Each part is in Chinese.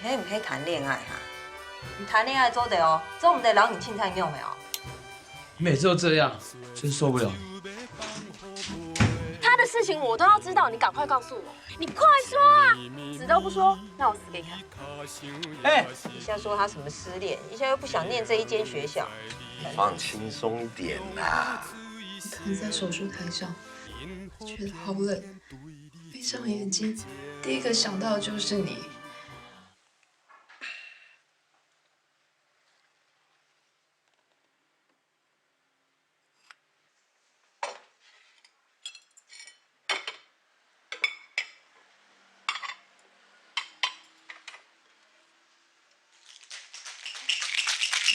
迄唔迄谈恋爱哈？你谈恋爱做的哦，做唔得老你青菜用的哦。每次都这样，真受不了。他的事情我都要知道，你赶快告诉我，你快说啊！死都不说，那我死给你看。哎，一下说他什么失恋，一下又不想念这一间学校。放轻松一点啦。躺在手术台上，觉得好冷，闭上眼睛，第一个想到的就是你。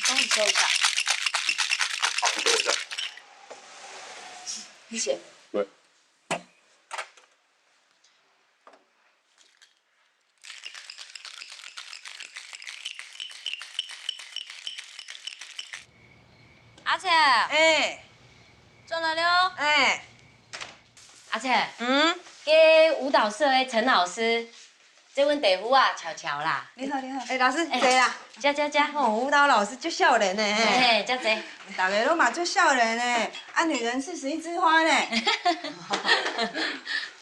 帮你收一下。好，你等我一下。你写。对。阿切，哎转来了。哎，阿切，嗯，给舞蹈社的陈老师，这阮地夫啊，巧巧啦。你好你好，哎老师坐啦。加。哦，舞蹈老师就少年呢，嘿，加坐。大家都嘛就少年呢，啊女人40一枝花呢。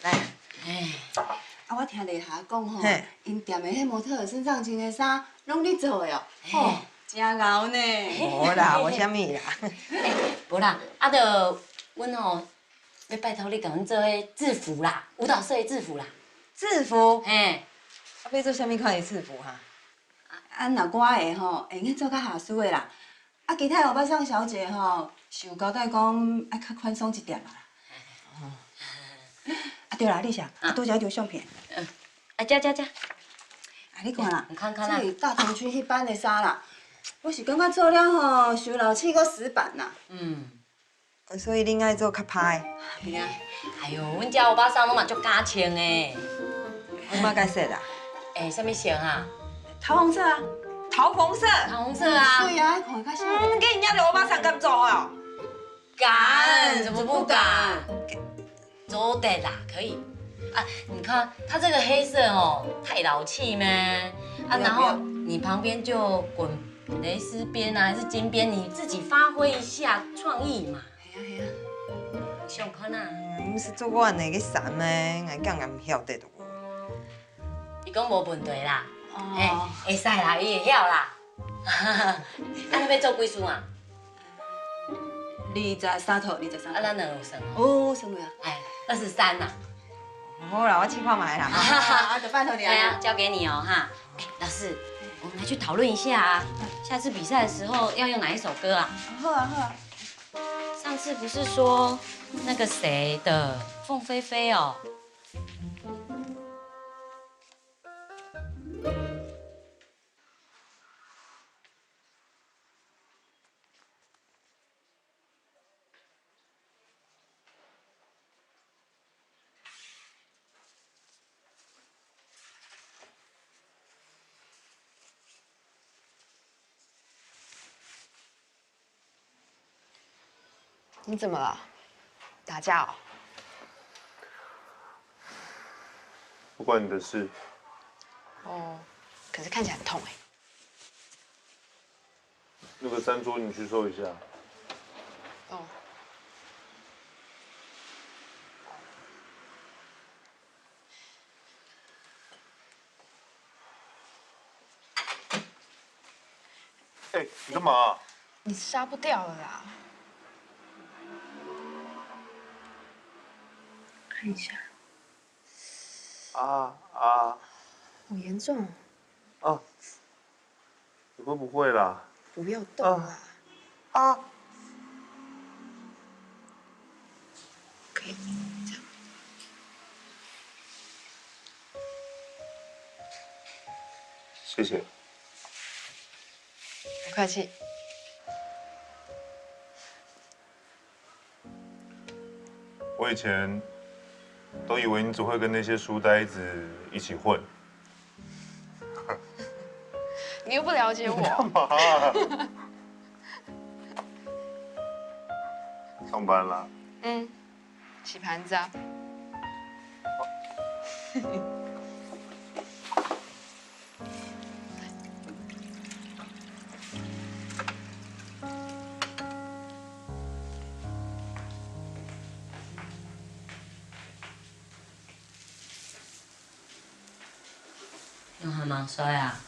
来，哎，啊，我听丽霞讲吼嘿，因店的迄模特儿身上穿的衫，拢你做的哦，嘿吼，真牛呢。无啦，我啥物啦？无啦，啊，就阮吼要拜托你甲阮做迄制服啦，舞蹈社的制服啦。制服，嘿，啊，要做啥物款的制服哈？啊，若我会吼，会用做较下属的啦。啊，其他欧巴桑小姐吼，是有交代讲爱较宽松一点啦。啊，对啦，丽霞，啊，拄则张相片，啊，加。啊，你看啦，你看看啦这是大同区迄班的衫啦。我是感觉做了吼，伤老气搁死板啦。嗯，所以恁爱做较歹，对啊，哎呦，阮遮欧巴桑拢嘛足敢穿的。我嘛该说啦。哎，啥物色啊？桃红色啊，桃红色，桃红色啊。对啊，看较像。给人家的欧巴桑敢做哦？敢，怎么不敢？走得啦，可以。啊，你看它这个黑色哦，太老气咩？啊，然后你旁边就滚蕾丝边啊，还是金边，你自己发挥一下创意嘛。嘿啊。上看啊，毋是做我那个衫呢，我讲也唔晓得的。伊讲无问题啦，哦。会使啦，伊会晓啦。啊，你要做几束啊？ 23套，23啊，套。咱两个有算哦。哦，算未啊？哎，23啦。好啦，我试看卖啦。啊，就拜托你对啊，啊。交给你哦哈。哎，老师，我们来去讨论一下啊，下次比赛的时候要用哪一首歌啊？好啊，好啊。上次不是说那个谁的凤飞飞哦？你怎么了？打架哦？不关你的事。哦，可是看起来很痛哎。那个餐桌你去收一下。哦。哎，你干嘛？你杀不掉了啦。看一下。啊，好严重。啊！你会不会啦？不要动啦。啊！可以，这样。谢谢。不客气。我以前都以为你只会跟那些书呆子一起混。你又不了解我。干嘛？上班啦？嗯，洗盘子啊。还蛮衰啊。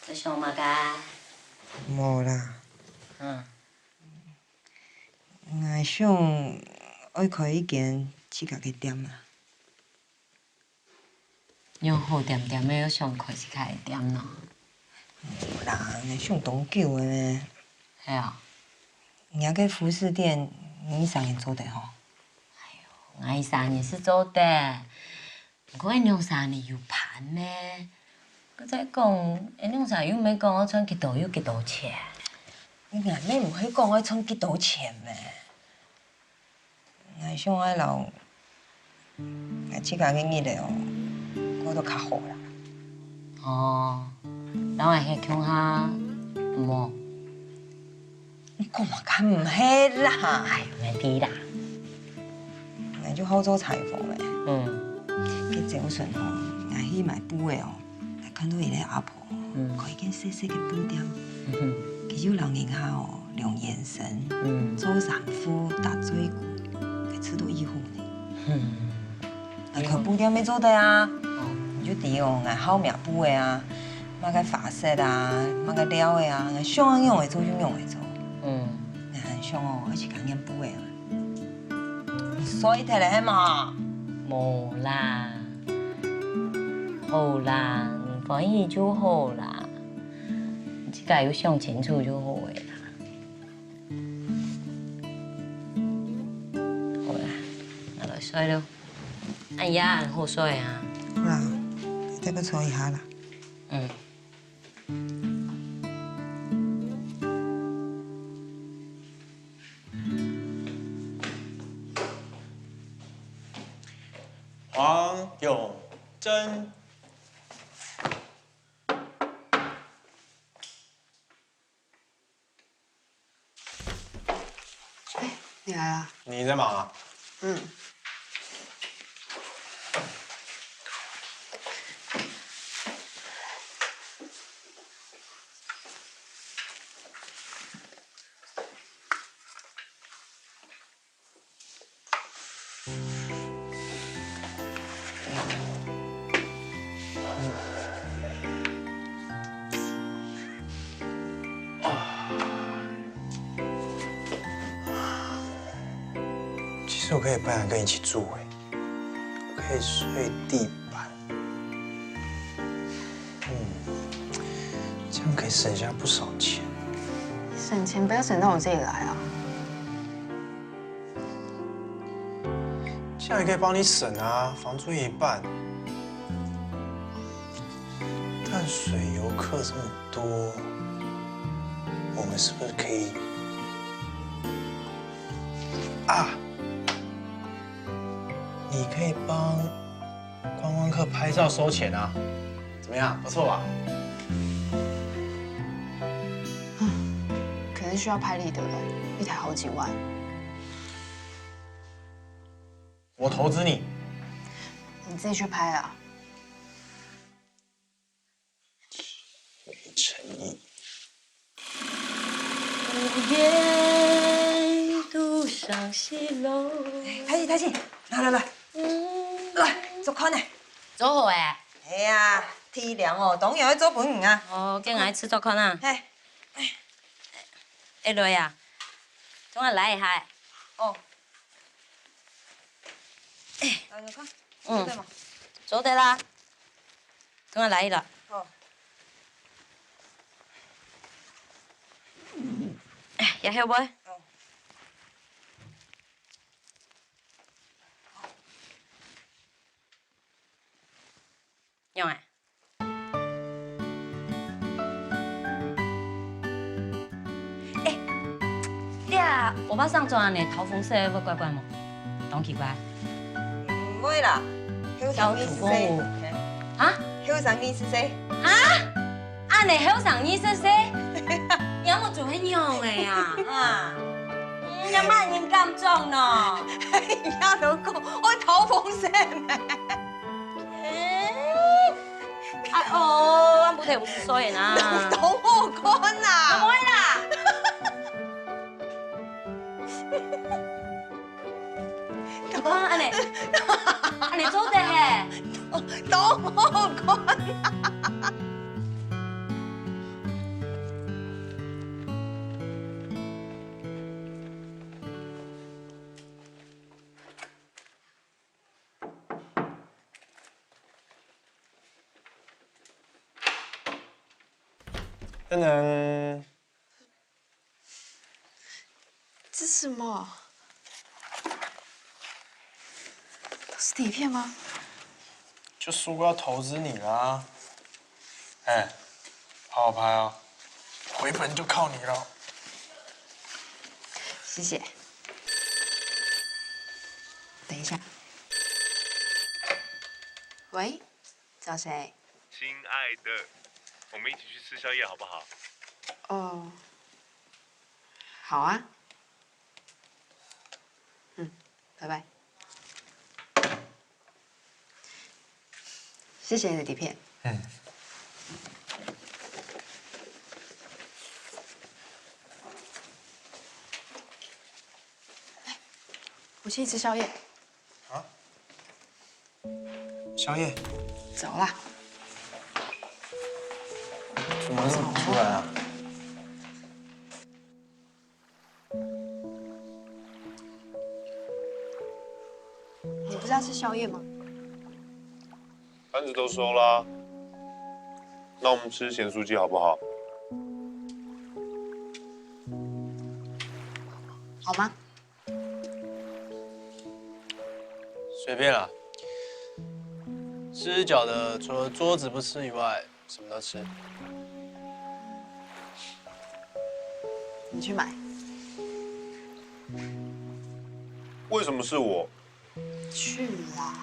在想嘛个？无啦，我想爱开一间自家的店啦。养好点点的，要想开一家的店咯。无啦，我想长久的呢。系啊。人家服饰店，你3年做得吼？我3年是做的，不过2、3年有盘呢。佮再讲，2、3年要讲我存几多有几多钱。你硬要唔去讲我存几多钱咩？我想我留，我自家嘅日哦，我都较好啦。哦，咱会去乡下，无？你讲嘛，较唔系啦。哎，没滴啦。我就好做裁缝诶。去早晨吼，我去买布诶哦，看到一个阿婆，开一间细细嘅布店。佢就让人家哦用眼神，做衫裤、打嘴骨，佢吃到以后呢。开布店要做的啊，你就得哦，我好名布的啊，买个发色啊，买个料的啊，我想用的做就用的做。我很想哦，我去讲眼布的啊。你所以睇嚟嘛？无啦，好啦，反正就好啦。这个有想清楚就好诶啦。好啦，那就睡咯。哎呀，好睡啊。好啦，再不搓一下啦。黄永贞。你来啦？你在忙啊？其实我可以搬来跟你一起住哎，我可以睡地板，这样可以省下不少钱。省钱不要省到我这里来啊！这样也可以帮你省啊，房租一半。淡水游客这么多，我们是不是可以啊？你可以帮观光客拍照收钱啊，怎么样？不错吧？可是需要拍立得的，一台好几万。我投资你。你自己去拍啊。没诚意。无言独上西楼。太紧，来，做款呢？做好诶。哎呀，天凉哦，当然要做饭啊。哦，今日吃做款啊。嘿，会累啊？总要来一下。哦。来，你看，对吗？做得啦。总要来一了。好。也好袂？用诶。你啊，我把上装的桃红色要乖乖吗？懂奇怪？唔会啦，小土公舞。啊？休上你是谁？啊？安尼休上你是谁？你有冇做很用的呀？啊？有乜人咁重呢？人家都讲我头风色咩？啊哦，我冇睇50歲啊！好好看啦！唔會啦。我講安尼，啊，你做的嘿？都好看。噔噔，这是什么？都是底片吗？就说过要投资你啦。哎，好好拍哦，回本就靠你了。谢谢。等一下。喂，找谁？亲爱的，我们一起去吃宵夜好不好？哦，好啊。拜拜。谢谢你的底片。我请你吃宵夜。啊？宵夜？走啦。怎么怎么出来啊？你不是要吃宵夜吗？单子都收啦，那我们吃咸酥鸡好不好？好吗？随便啦。吃饺的除了桌子不吃以外，什么都吃。你去买。为什么是我？去啦。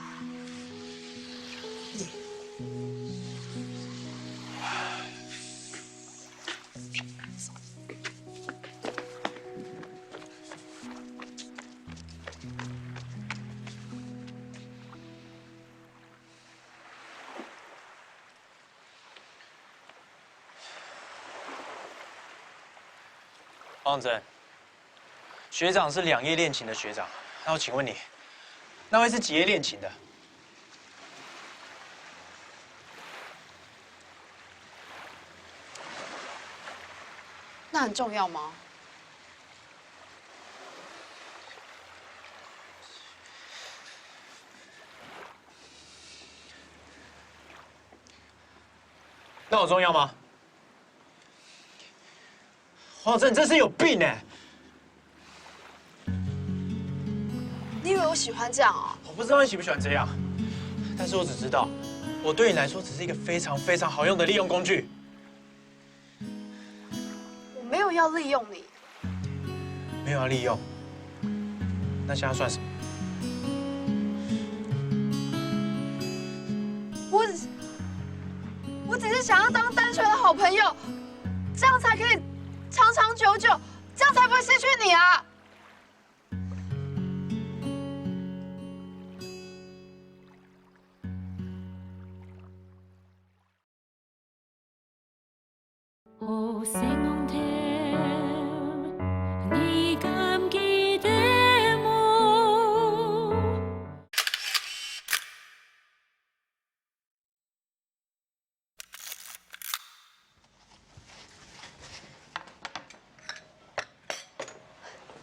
方真，学长是2夜练琴的学长，那我请问你，那位是几夜练琴的？那很重要吗？那有重要吗？黄真，你真是有病哎！你以为我喜欢这样啊？我不知道你喜不喜欢这样，但是我只知道，我对你来说只是一个非常非常好用的利用工具。我没有要利用你。没有要利用，那现在算什么？我只是想要当单纯的好朋友，这样才可以长长久久，这样才不会失去你啊！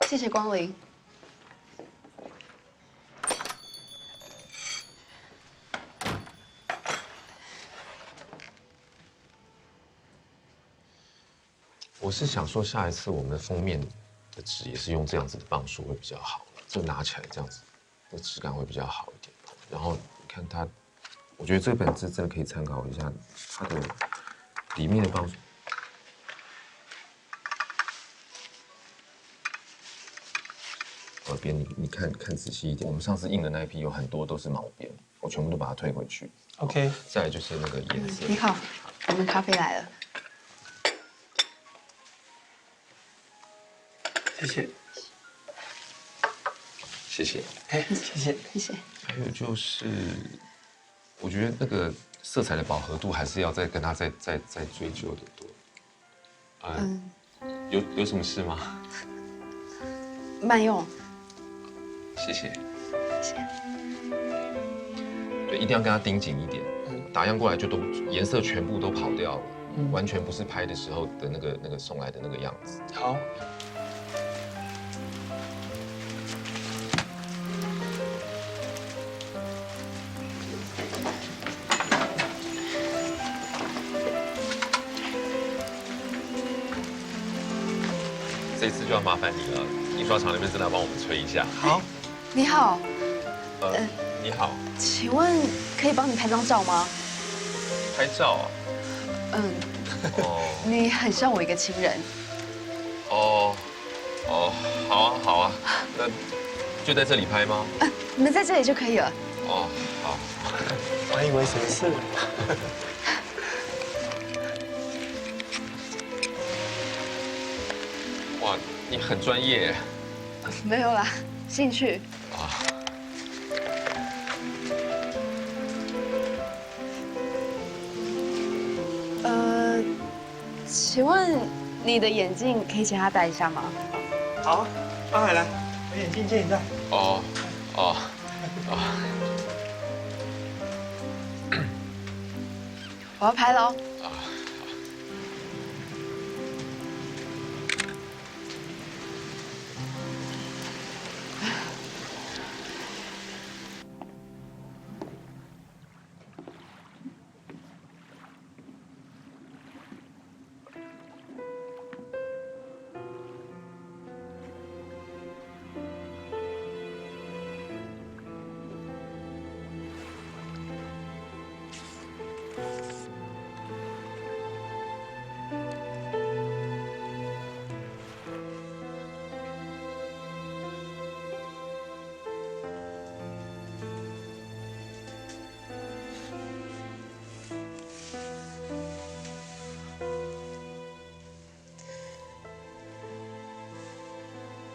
谢谢光临。我是想说，下一次我们的封面的纸也是用这样子的磅数会比较好，就拿起来这样子，的质感会比较好一点。然后你看它，我觉得这本字真的可以参考一下它的里面的磅数。耳边你看仔细一点，我们上次印的那一批有很多都是毛边，我全部都把它推回去。OK。再来就是那个颜色。你好，我们咖啡来了。谢谢。谢谢。哎，谢谢。谢谢。还有就是，我觉得那个色彩的饱和度还是要再跟它再追究的多。有什么事吗？慢用。谢谢。谢谢。对，一定要跟他盯紧一点。打样过来就都颜色全部都跑掉了，完全不是拍的时候的那个送来的那个样子。好。这次就要麻烦你了，印刷厂那边真的要帮我们催一下。好。你好，你好，请问可以帮你拍张照吗？拍照啊？你很像我一个亲人。好啊，那就在这里拍吗？你们在这里就可以了。好。我还以为什么事。哇，你很专业。没有啦，兴趣。请问你的眼镜可以请他戴一下吗？好，阿海来，我眼镜借你戴。我要拍喽。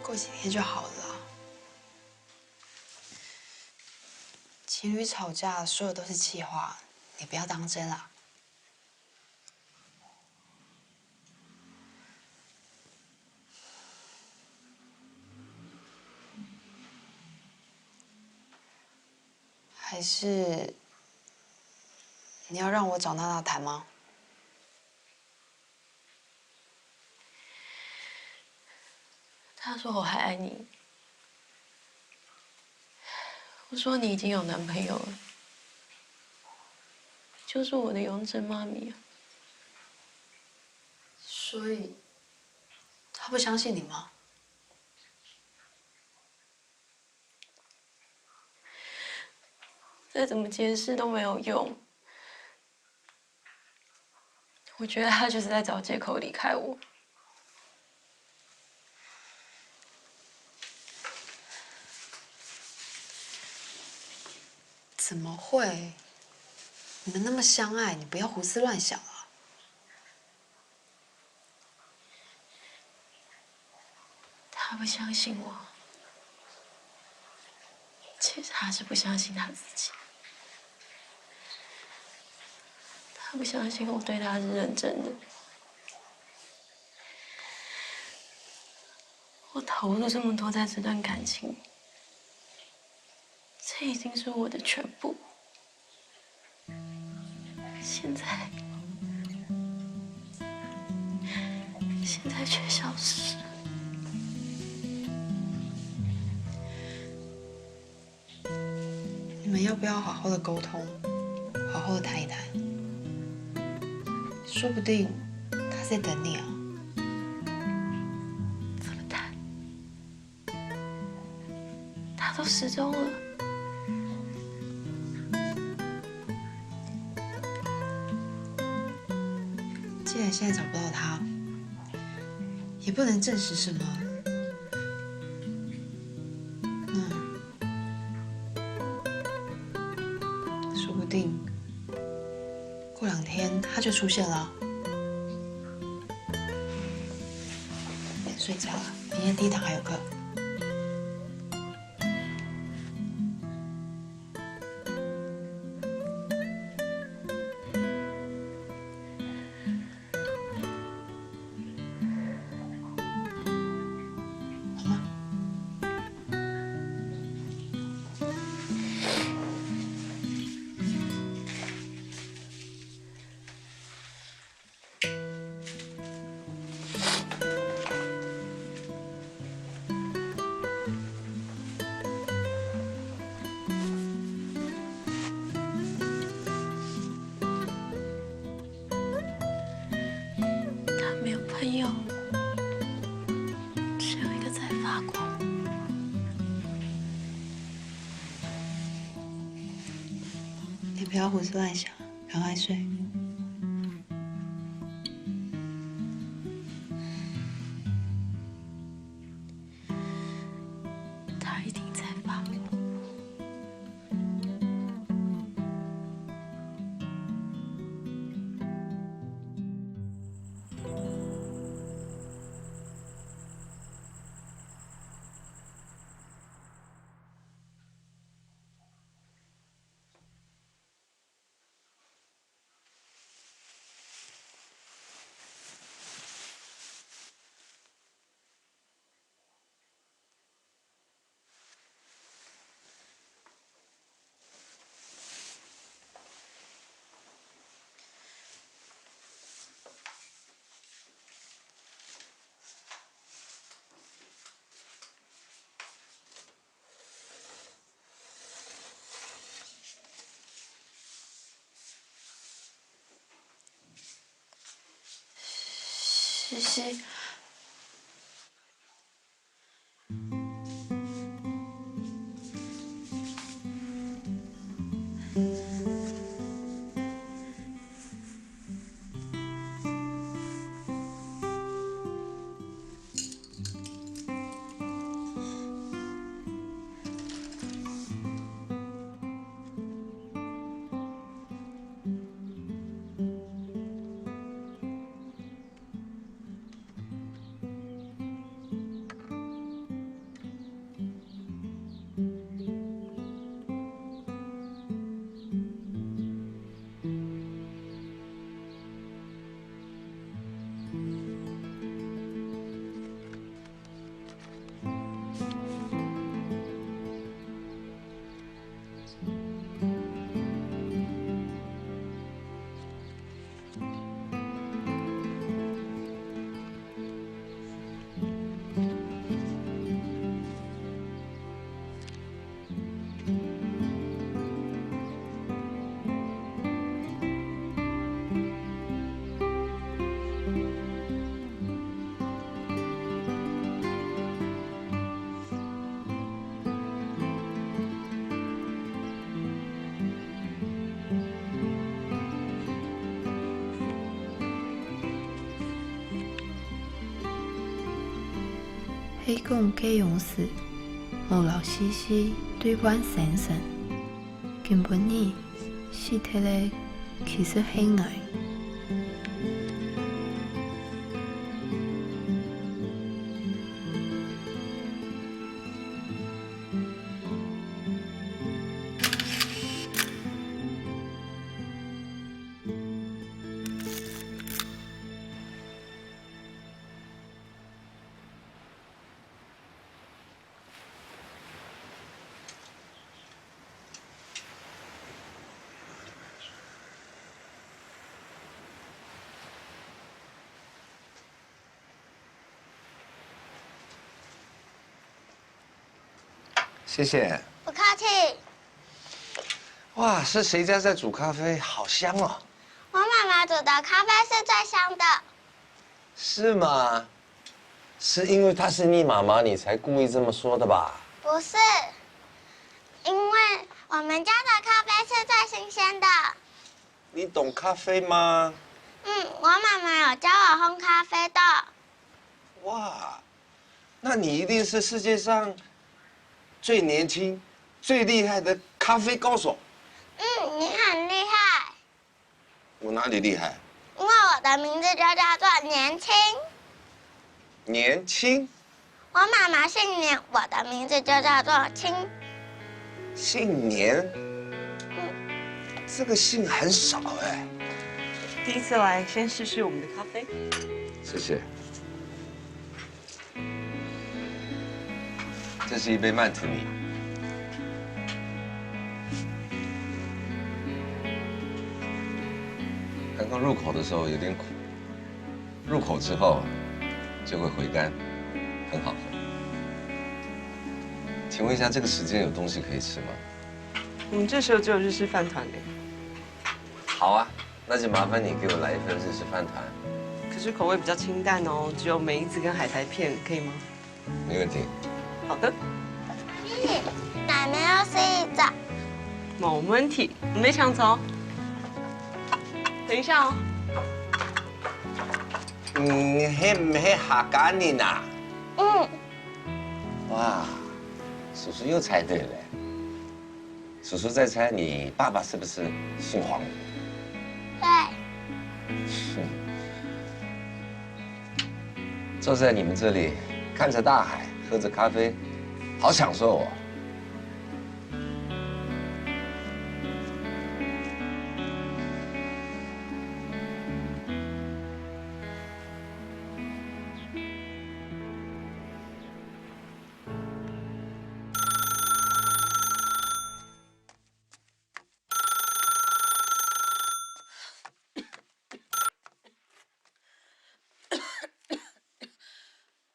过几天就好了。情侣吵架说的都是气话，你不要当真啦。还是你要让我找娜娜谈吗？他说我还爱你，我说你已经有男朋友了，就是我的永贞妈咪啊。所以，他不相信你吗？再怎么解释都没有用。我觉得他就是在找借口离开我。怎么会？你们那么相爱，你不要胡思乱想啊！他不相信我，其实他是不相信他自己。他不相信我对他是认真的。我投入这么多在这段感情，这已经是我的全部。现在却消失了。你们要不要好好的沟通，好好的谈一谈？说不定他在等你啊。怎么谈？他都失踪了。既然现在找不到他，也不能证实什么，那说不定过2天他就出现了。睡觉了，明天第一堂还有课。朋友只有一个在法国。你不要胡思乱想，赶快睡。他一定在法国。西西，希讲假勇士，无老西西对阮先生，根本呢是体咧，其实很爱。谢谢。不客气。哇，是谁家在煮咖啡？好香哦。我妈妈煮的咖啡是最香的。是吗？是因为她是你妈妈，你才故意这么说的吧？不是，因为我们家的咖啡是最新鲜的。你懂咖啡吗？我妈妈有教我烘咖啡的。哇，那你一定是世界上最年轻、最厉害的咖啡高手。你很厉害。我哪里厉害？因为我的名字就叫做年轻。年轻？我妈妈姓年，我的名字就叫做青。姓年？这个姓很少哎。第一次来，先试试我们的咖啡。谢谢。这是一杯曼特尼。刚刚入口的时候有点苦，入口之后就会回甘，很好喝。请问一下，这个时间有东西可以吃吗？我们这时候只有日式饭团呢。好啊，那就麻烦你给我来一份日式饭团，可是口味比较清淡哦，只有梅子跟海苔片，可以吗？没问题。好的。奶奶要睡觉。冇问题，没抢走。等一下哦。迄唔迄下家人呐？嗯。哇，叔叔又猜对了。叔叔在猜你爸爸是不是姓黄？对。坐在你们这里，看着大海，喝着咖啡，好享受哦。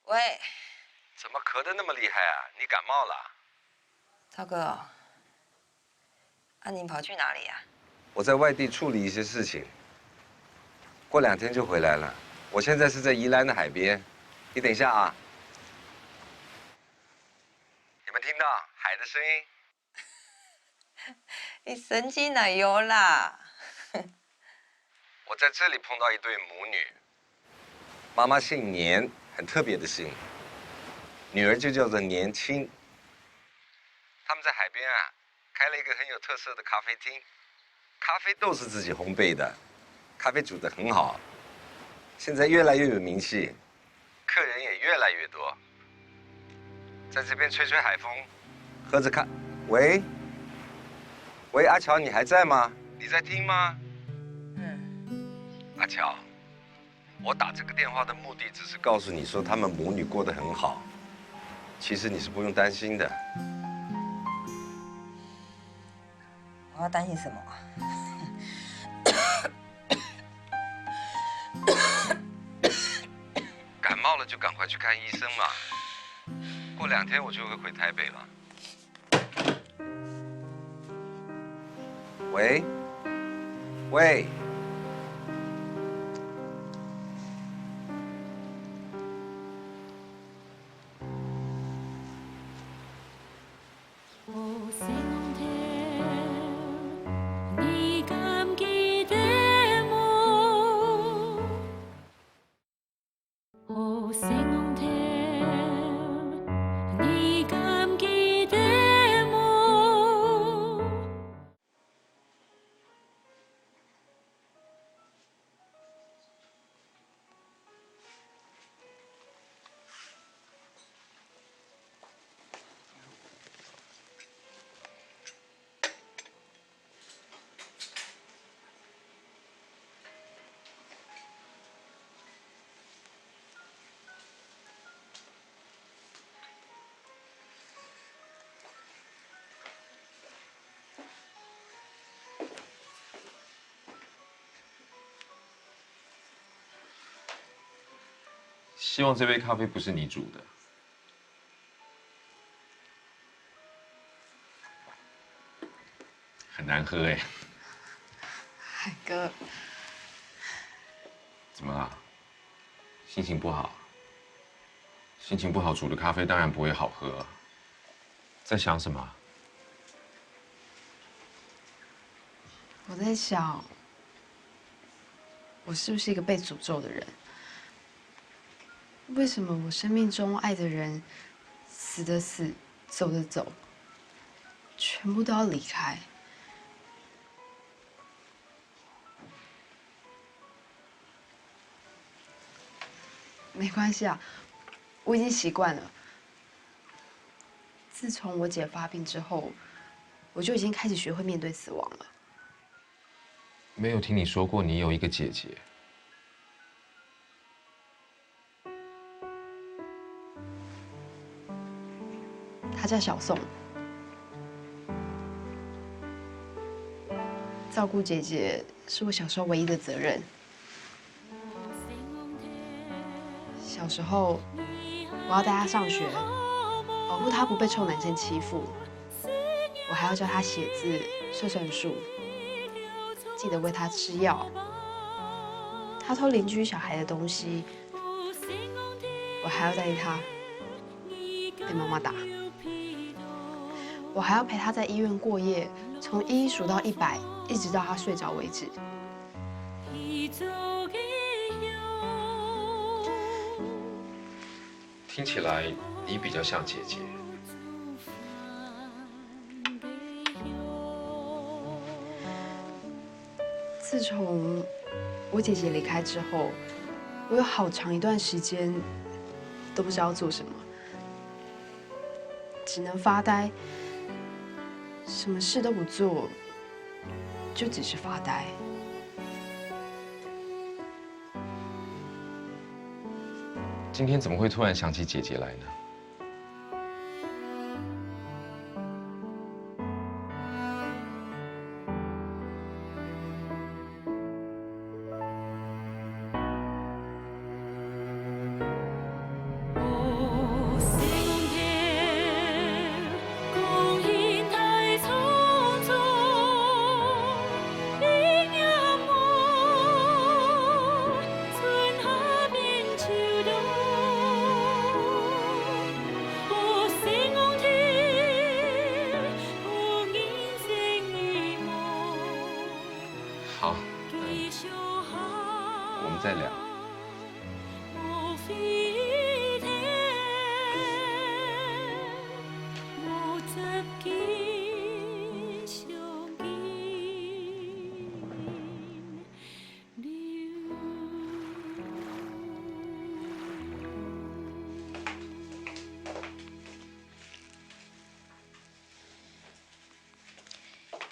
喂，怎么咳得那么厉害啊？你感冒了？涛哥，您跑去哪里呀？我在外地处理一些事情，过2天就回来了。我现在是在宜兰的海边，你等一下啊。有没有听到海的声音？你神经哪有啦？我在这里碰到一对母女，妈妈姓年，很特别的姓，女儿就叫做年轻。他们在海边啊，开了一个很有特色的咖啡厅，咖啡豆是自己烘焙的，咖啡煮得很好，现在越来越有名气，客人也越来越多。在这边吹吹海风，喝着咖，喂，阿乔，你还在吗？你在听吗？阿乔，我打这个电话的目的只是告诉你说他们母女过得很好，其实你是不用担心的。我要担心什么？感冒了就赶快去看医生嘛。过2天我就会回台北了。喂。希望这杯咖啡不是你煮的。很难喝哎。海哥，怎么了？心情不好？心情不好煮的咖啡当然不会好喝啊。在想什么？我在想，我是不是一个被诅咒的人？为什么我生命中爱的人，死的死，走的走，全部都要离开？没关系啊，我已经习惯了。自从我姐发病之后，我就已经开始学会面对死亡了。没有听你说过你有一个姐姐。她叫小宋。照顾姐姐是我小时候唯一的责任。小时候，我要带她上学，保护她不被臭男生欺负。我还要教她写字、算数，记得喂她吃药。他偷邻居小孩的东西，我还要带他被妈妈打，我还要陪他在医院过夜，从1数到100，一直到他睡着为止。听起来你比较像姐姐。自从我姐姐离开之后，我有好长一段时间都不知道做什么，只能发呆，什么事都不做，就只是发呆。今天怎么会突然想起姐姐来呢？好，我们再聊。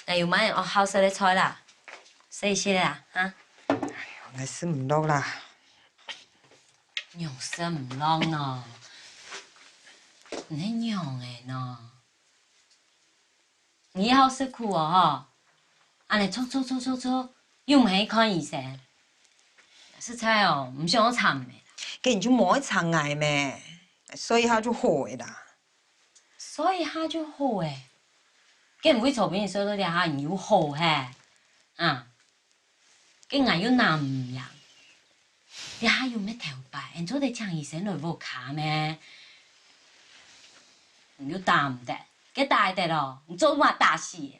那又買學校食嘅菜啦，食些啦嚇。我食唔落啦。娘食唔落喏，你娘嘅喏。你以後食苦哦嗬，安尼搓，又唔去看醫生。食菜哦，唔想我慘嘅。跟住冇腸癌咩，所以他就好嘅啦。所以他就好誒。佢唔會隨便說到啲嚇人要好嘿，啊，佢硬要男人，啲嚇要咩頭白，人做啲請醫生來無卡咩？唔要打唔得，佢大得咯，你做乜大事嘅？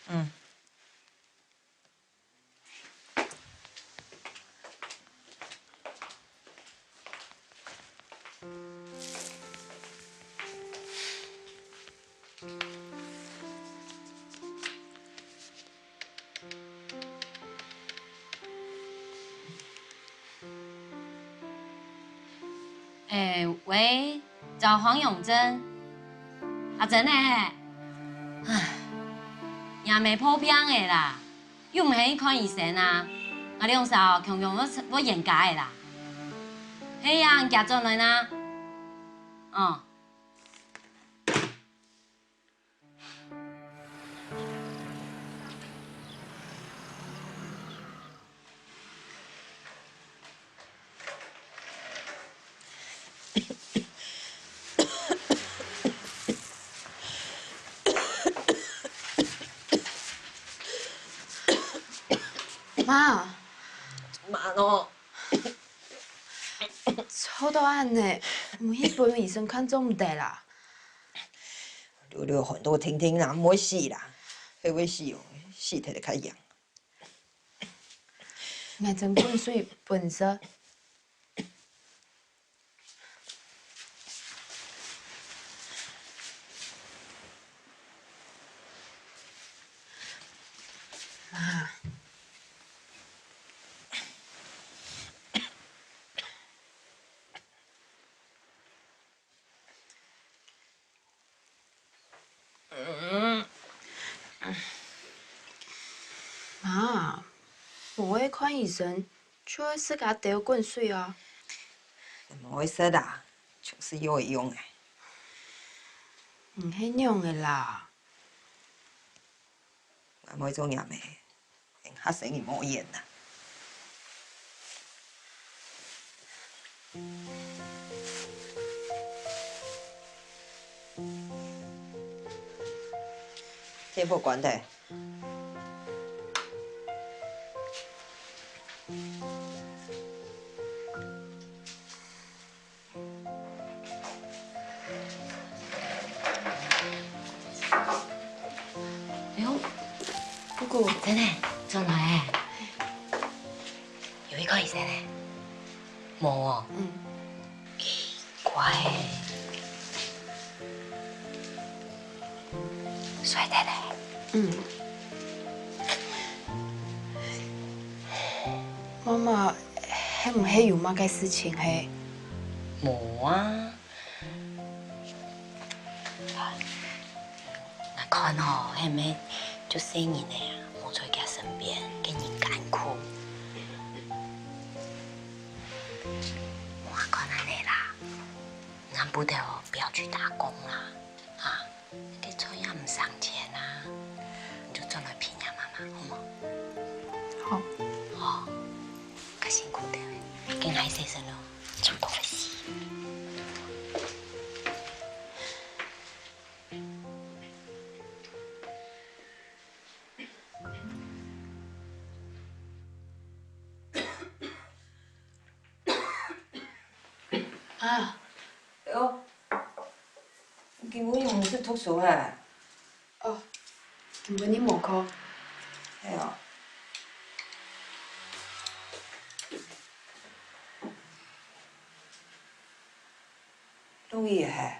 嗯。喂，找黃永珍，阿珍呢？唉，也未破病嘅啦，又唔去看醫生啊！我兩嫂強我嚴格嘅啦，係啊，夾咗來啦，哦。媽，媽咯，臭到安呢，唔去陪醫生看做唔得啦。溜很多聽聽啦，唔會死啦，迄位死哦，死體就較癢。眼睛灌水本色。媽。媽，無去看醫生，就會使甲掉滾水啊。唔會使啦，就是有會用誒。唔係用嘅啦。我每種嘢咩，嚇死你冇煙啦。这无关的。哎呦，姑姑，真的，真来，有一块真的，冇哦。奇怪，帅的嘞。妈妈，迄唔系有妈嘅事情嘿？冇啊。那看哦，迄咩就生人的啊，冇在佢身边，给人艰苦。我看安尼啦，咱不得哦，不要去打工啦，啊，你做也唔省钱啊，你就赚来骗呀妈妈，好冇？好。哦，较辛苦的，跟爱先生咯，出多了事。啊，哦，今晚用是读书诶。哦，今晚你无课？系哦。路易嘿，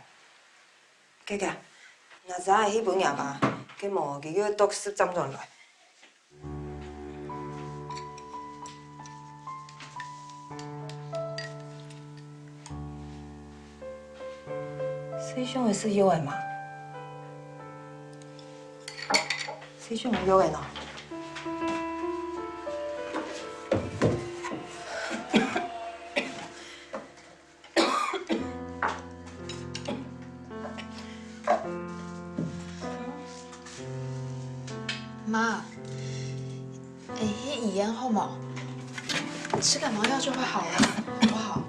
姐姐，若知影迄本嘢吧，佮莫佮佢读书怎转来？谁想会是有的嘛？谁想会有的呢？妈，迄语言好冇？吃感冒药就会好了，好不好？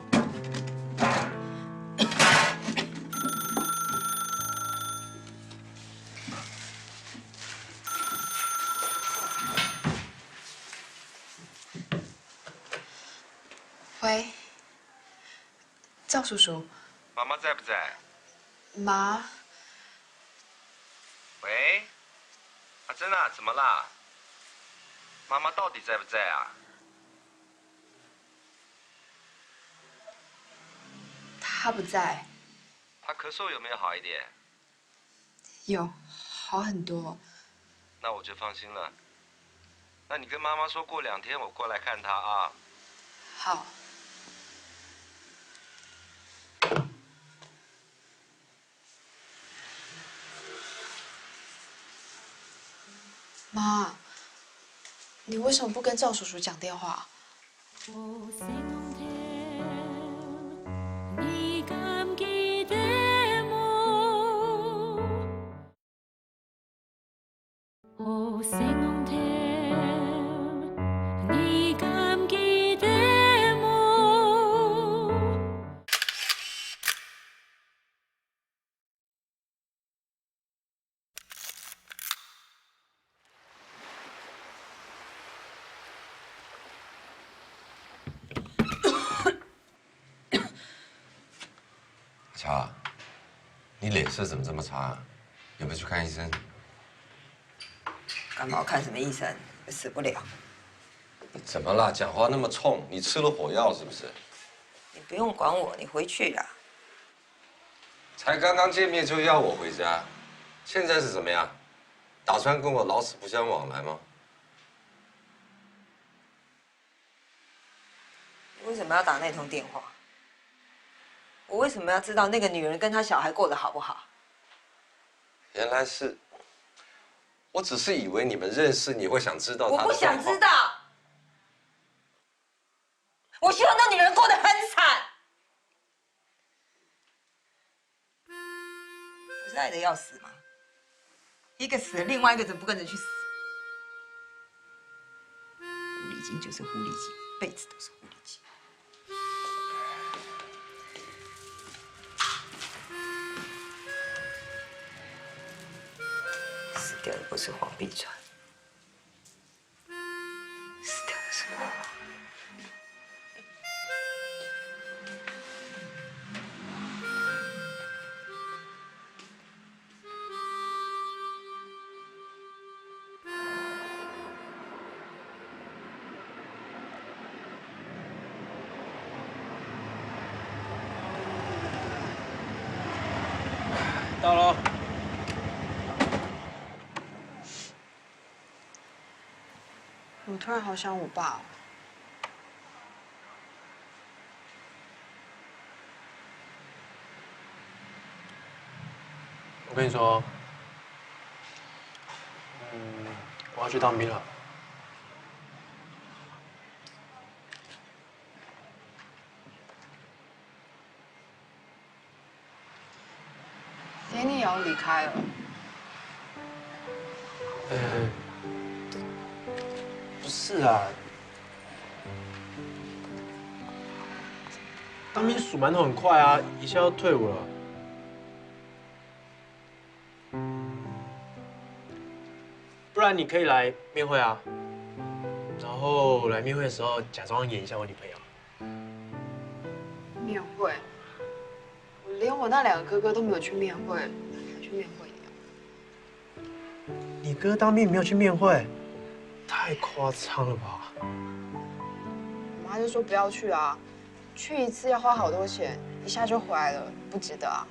喂，赵叔叔。妈妈在不在？妈。喂，阿珍啊，怎么啦？妈妈到底在不在啊？她不在。她咳嗽有没有好一点？有，好很多。那我就放心了。那你跟妈妈说过2天我过来看她啊。好。妈，你为什么不跟赵叔叔讲电话？乔，你脸色怎么这么差？有没有去看医生？感冒看什么医生？死不了。你怎么啦？讲话那么冲，你吃了火药是不是？你不用管我，你回去啦。才刚刚见面就要我回家，现在是怎么样？打算跟我老死不相往来吗？你为什么要打那通电话？我为什么要知道那个女人跟她小孩过得好不好？原来是，我只是以为你们认识，你会想知道她的状况。我不想知道。我希望那女人过得很惨。不是爱得要死吗？一个死了，另外一个怎么不跟着去死？狐狸精就是狐狸精，一辈子都是狐狸精。死掉了。不是黄碧川，死掉的是我。到了。我突然好想我爸哦。我跟你说，我要去当兵了。爹，你也要离开了？不是啊，当兵数馒头很快啊，一下要退伍了。不然你可以来面会啊，然后来面会的时候假装演一下我女朋友。面会？我连我那2个哥哥都没有去面会，还去面会一样。你哥当兵没有去面会，太夸张了吧？我妈就说不要去啊，去一次要花好多钱，一下就回来了，不值得啊。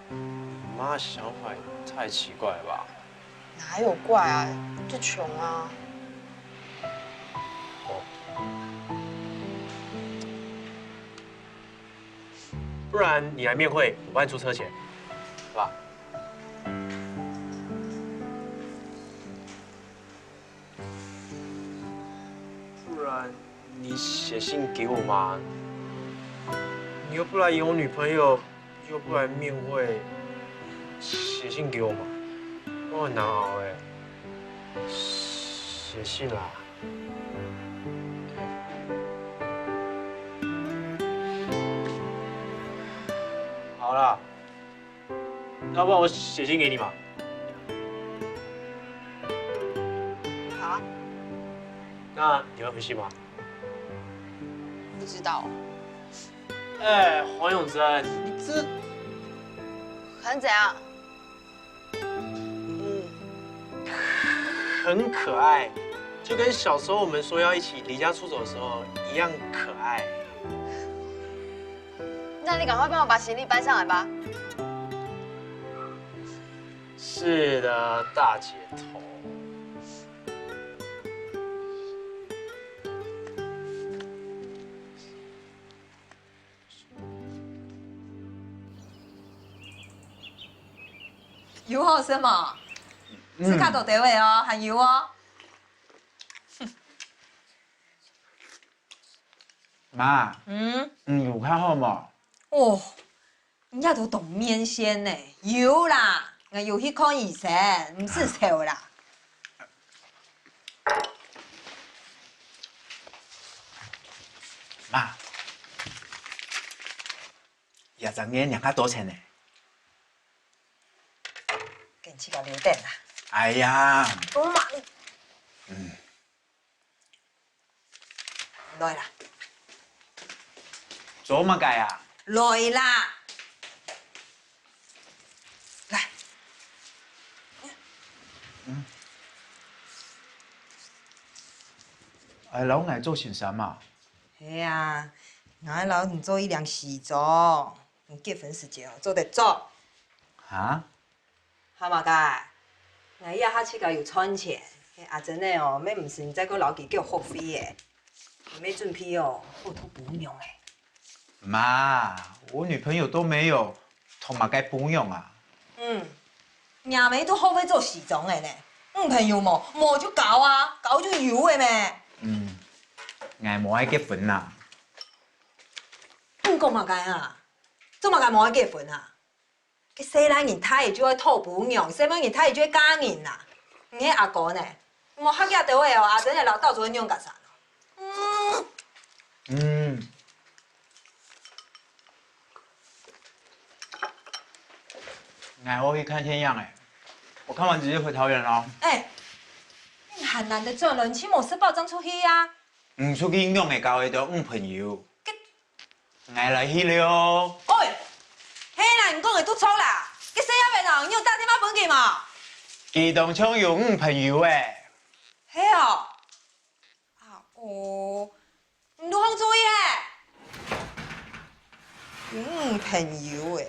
你妈的想法也太奇怪了吧？哪有怪啊，就穷啊。不然你来面会，我帮你出车钱，好吧？不然你写信给我嘛？你又不来演我女朋友，又不来面会，写信给我嘛？我很难熬哎。写信啦。好啦，要不然我写信给你嘛？好啊。那你会回信吗？不知道。哎，黄永贞，你这很怎样？很可爱，就跟小时候我们说要一起离家出走的时候一样可爱。那你赶快帮我把行李搬上来吧。是的，大姐头。油好深嘛，吃卡多地位哦，含油哦。妈，有较好无？哦，人家都懂面线呢，有啦，我有迄款意思，唔是臭啦。妈，20年养较多钱呢。给你去个留等啦。哎呀，我妈，来啦，做乜計啊？來啦，來。哎，老愛做先生嘛？係啊，我老唔做一兩時做，結婚時節做得做。嚇？係嘛噶？我以後去個有賺錢，阿珍呢哦，咩唔是再個老幾叫學費嘅，沒準備哦，後頭不用誒。媽，我女朋友都沒有，同埋該不用啊。廿尾都學會做時裝嘅呢，朋友冇就搞啊，搞就有嘅咩。我冇愛結婚啦。講嘛該啊，做嘛該冇愛結婚啊？cái細仔人睇會就愛討不用，細仔人睇會就愛嫁人啦。你阿哥呢？冇學嘢到嘅哦，阿珍嘅老到做用幹啥？我去看天樣誒，我看完直接回桃园了。哎，你汉人的做人，请某是报章出去啊。唔出去用的交的就朋友。爱来去了。哎，嘿啦，你讲的拄错啦。去洗遐边哦，你有打电话问去嘛？机动枪有朋友诶。嘿哦。啊哦，你都放注意嘞。朋友诶，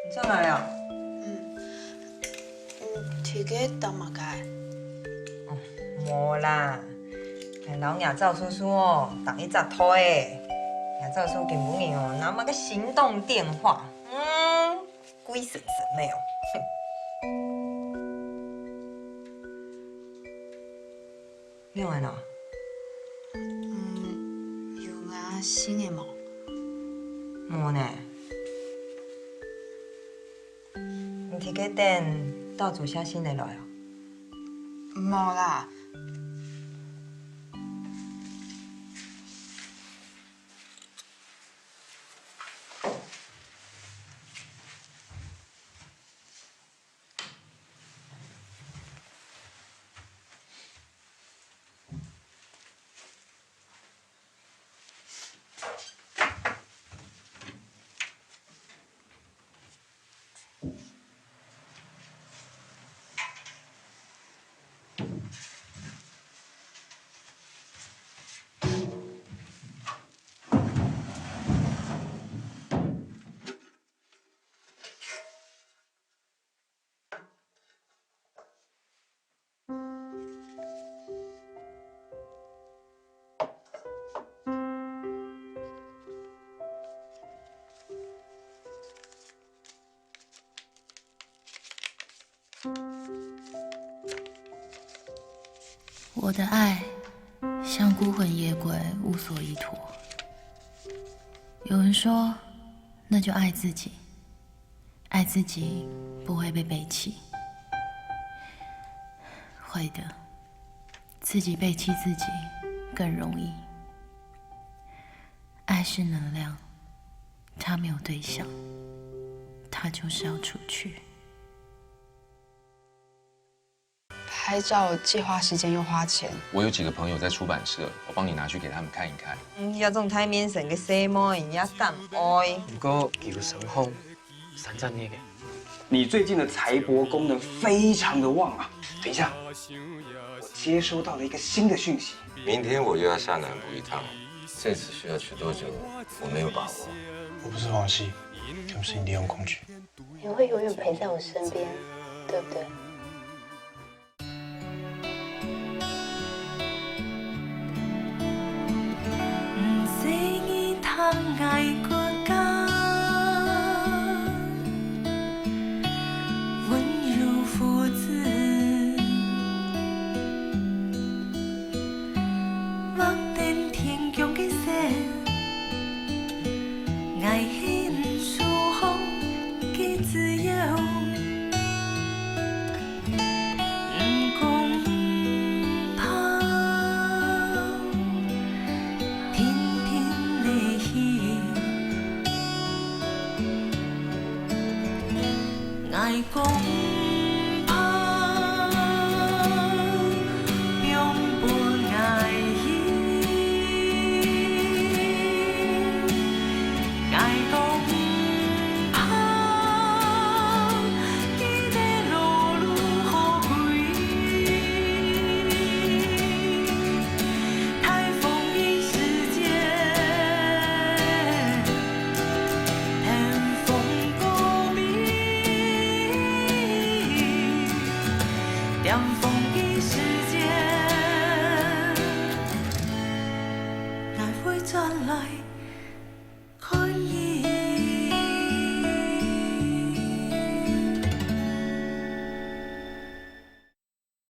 你上来了？提给当嘛该？无啦，老娘赵叔叔哦，当一早推，娘赵叔根本哦，拿那个行动电话，鬼神神没有。用完了？有啊，新的冇？冇呢。你提给等到做啥新的来哦？冇啦。我的爱像孤魂野鬼，无所依托。有人说，那就爱自己，爱自己不会被背弃。会的，自己背弃自己更容易。爱是能量，它没有对象，它就是要出去。拍照既花时间又花钱。我有几个朋友在出版社，我帮你拿去给他们看一看。这种太面神嘅洗毛，人家敢爱。不过叫神风3战那个，你最近的财帛功能非常的旺啊！等一下，我接收到了一个新的讯息。明天我又要下南部一趟，这次需要去多久？我没有把握。我不是王熙，就是你利用工具。你会永远陪在我身边，对不对？爱过家，温柔父子，望见天强的线，爱恨疏风的自由，不讲怕，天天的戏。爱讲怕，永不爱伊。爱讲怕，伊的路愈好开。台风的世界，天风过壁。凉风的世界，爱会转来，看伊。